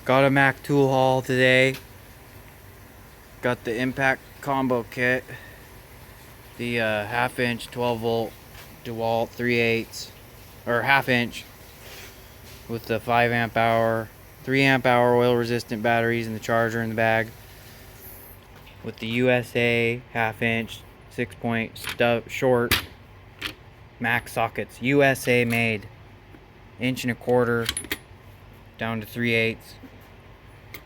Got a Mac tool haul today. Got the impact combo kit. The half-inch 12-volt Dewalt 3/8 or half-inch with the 5 amp hour, 3 amp hour oil-resistant batteries and the charger in the bag. With the USA half-inch 6-point short Mac sockets, USA made, 1.25 inch down to 3/8.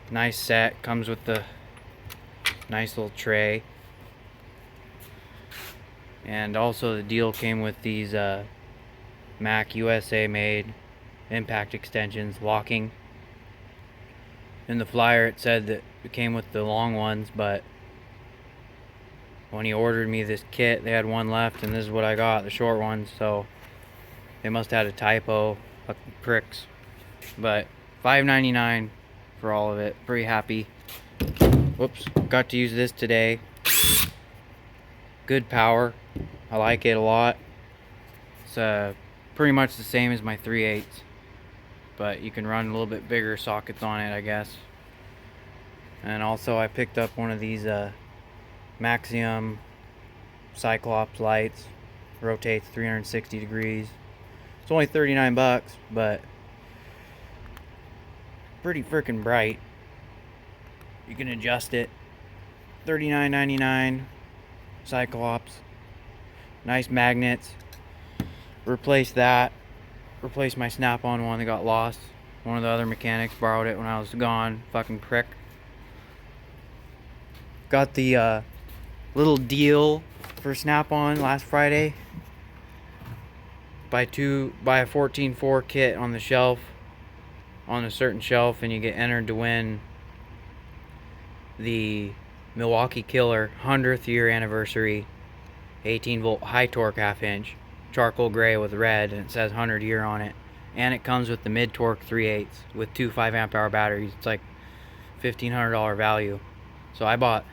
Nice set, comes with the nice little tray. And also the deal came with these Mac USA made impact extensions, locking. In the flyer it said that it came with the long ones, but when he ordered me this kit they had one left and this is what I got, the short ones, so they must have had a typo, fucking pricks. But $5.99 for all of it, pretty happy. Whoops, got to use this today. Good power, I like it a lot. It's pretty much the same as my 3/8, but you can run a little bit bigger sockets on it, I guess. And also I picked up one of these Maxium cyclops lights, rotates 360 degrees. It's only 39 bucks, but pretty freaking bright. You can adjust it. $39.99 cyclops. Nice magnets. Replace that. Replace my snap-on one that got lost. One of the other mechanics borrowed it when I was gone. Fucking prick. Got the little deal for snap-on last Friday. Buy a 14.4 kit on the shelf, on a certain shelf, and you get entered to win the Milwaukee Killer 100th year anniversary 18-volt high torque half-inch charcoal gray with red, and it says 100 year on it, and it comes with the mid torque 3/8 with two 5 amp hour batteries. It's like $1,500 value. So I bought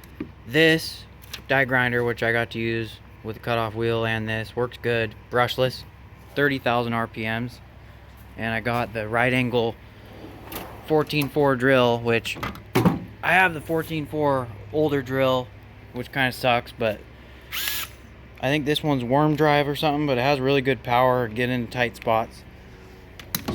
this die grinder, which I got to use with the cutoff wheel, and this works good, brushless, 30,000 RPMs. And I got the right angle 14.4 drill, which I have the 14.4 older drill, which kind of sucks, but I think this one's worm drive or something, but it has really good power, get in tight spots.